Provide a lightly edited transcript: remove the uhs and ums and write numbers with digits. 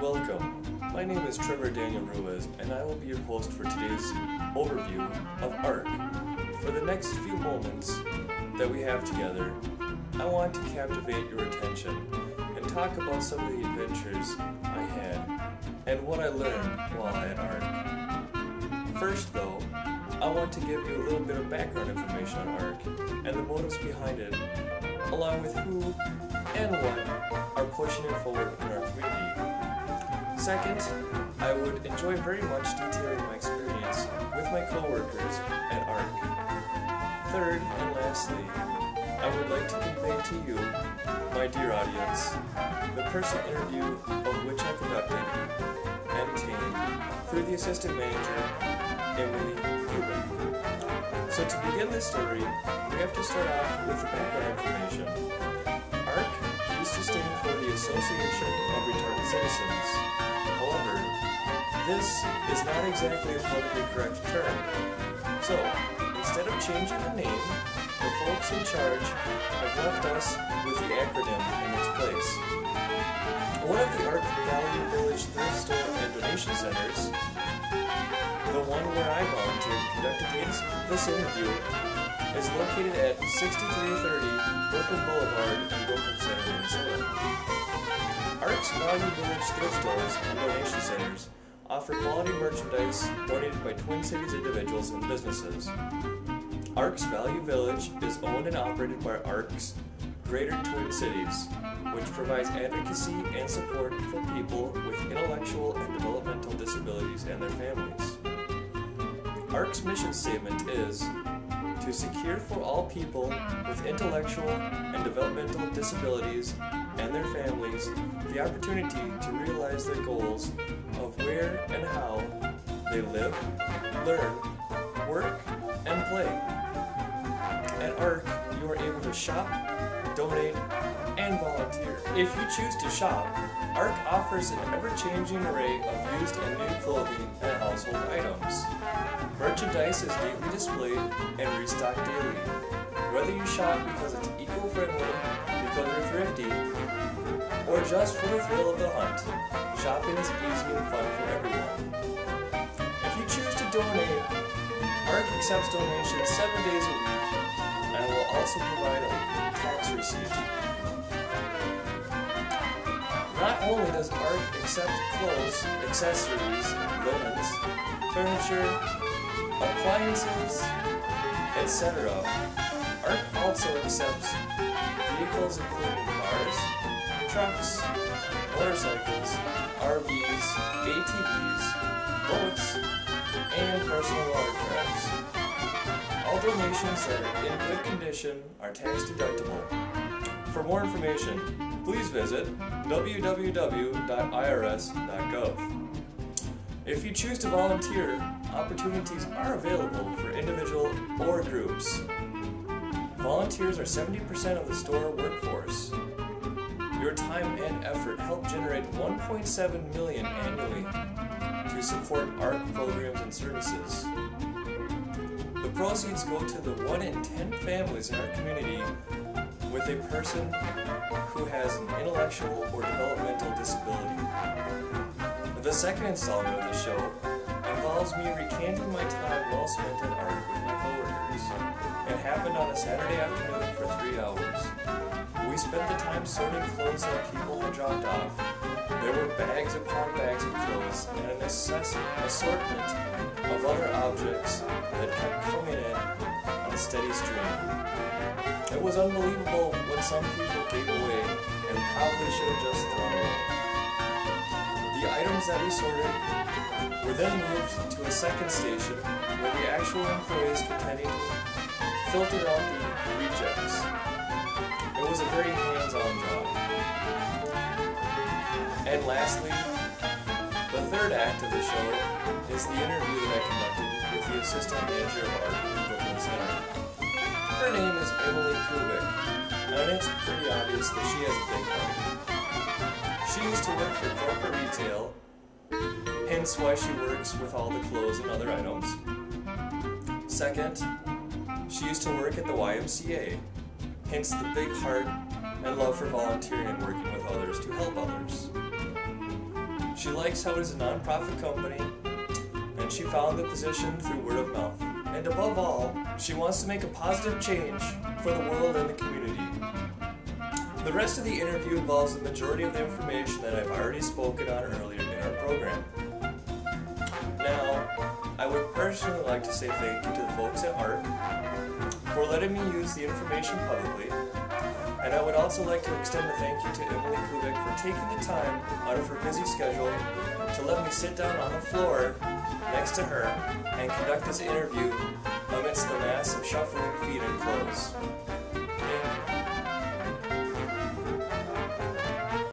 Welcome. My name is Trevor Ruiz, and I will be your host for today's overview of ARC. For the next few moments that we have together, I want to captivate your attention and talk about some of the adventures I had and what I learned while at ARC. First though, I want to give you a little bit of background information on ARC and the motives behind it, along with who and what are pushing it forward in our community. Second, I would enjoy very much detailing my experience with my coworkers at ARC. Third, and lastly, I would like to convey to you, my dear audience, the personal interview of which I conducted and obtained through the assistant manager, Emily Cuban. So to begin this story, we have to start off with the background information. ARC used to stand for the Association of Retarded Citizens. However, this is not exactly a politically correct term. So, instead of changing the name, the folks in charge have left us with the acronym in its place. One of the ARC Valley Village thrift store and donation centers, the one where I volunteered and conducted this interview, is located at 6330 Brooklyn Boulevard in Brooklyn Center, Minnesota. ARC's Valley Village thrift stores and donation centers offer quality merchandise donated by Twin Cities individuals and businesses. ARC's Value Village is owned and operated by ARC's Greater Twin Cities, which provides advocacy and support for people with intellectual and developmental disabilities and their families. ARC's mission statement is to secure for all people with intellectual and developmental disabilities and their families the opportunity to realize their goals of where and how they live, learn, work, and play. At ARC, you are able to shop, donate, and volunteer. If you choose to shop, ARC offers an ever-changing array of used and new clothing and household items. Merchandise is neatly displayed and restocked daily. Whether you shop because it's eco-friendly, because you're thrifty, or just for the thrill of the hunt, shopping is easy and fun for everyone. If you choose to donate, ARC accepts donations 7 days a week and will also provide a tax receipt. Not only does ARC accept clothes, accessories, linens, furniture, appliances, etc., ARC also accepts vehicles including cars, trucks, motorcycles, RVs, ATVs, boats, and personal watercrafts. All donations that are in good condition are tax deductible. For more information, please visit www.irs.gov. If you choose to volunteer, opportunities are available for individual or groups. Volunteers are 70% of the store workforce. Your time and effort help generate $1.7 million annually to support ARC programs and services. The proceeds go to the 1 in 10 families in our community with a person who has an intellectual or developmental disability. The second installment of the show involves me recanting my time well spent at ARC with my coworkers. It happened on a Saturday afternoon for 3 hours. We spent the time sorting clothes that people had dropped off. There were bags upon bags of clothes and an assortment of other objects that kept coming in on a steady stream. It was unbelievable what some people gave away and probably should have just thrown away. The items that we sorted were then moved to a second station where the actual employees continued to filter out the rejects. It was a very hands-on job. And lastly, the third act of the show is the interview that I conducted with the assistant manager of ARC in Brooklyn Center. Her name is Emily Cuban, and it's pretty obvious that she has a big heart. She used to work for corporate retail, hence why she works with all the clothes and other items. Second, she used to work at the YMCA, hence the big heart and love for volunteering and working with others to help others. She likes how it is a non-profit company, and she found the position through word of mouth. And above all, she wants to make a positive change for the world and the community. The rest of the interview involves the majority of the information that I've already spoken on earlier in our program. Now, I would personally like to say thank you to the folks at ARC for letting me use the information publicly, and I would also like to extend a thank you to Emily Kubik for taking the time out of her busy schedule to let me sit down on the floor next to her and conduct this interview amidst the mass of shuffling feet and clothes.